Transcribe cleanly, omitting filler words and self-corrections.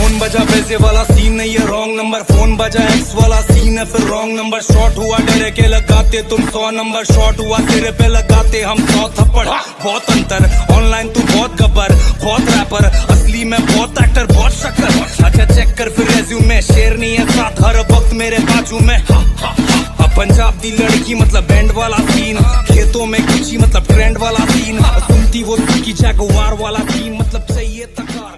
Phone बजा पैसे वाला सीन नहीं है रॉन्ग नंबर, फोन बजा एक्स वाला सीन है फिर रॉन्ग नंबर। शॉर्ट हुआ डरे के लगाते तुम 100 नंबर, शॉर्ट हुआ तेरे पे लगाते हम 100 थप्पड़। बहुत अंतर, ऑनलाइन तू बहुत गब्बर, बहुत रैपर, असली में बहुत एक्टर, बहुत शक्कर। अच्छा चेक कर फिर रेज्यूमे, शेर नहीं है साथ हर वक्त मेरे बाजू में। पंजाब दी लड़की मतलब बैंड वाला सीन, खेतों में गुची मतलब ट्रेंड वाला सीन, सुनती वो की जैगवार वाला सीन मतलब चाहिए तकार।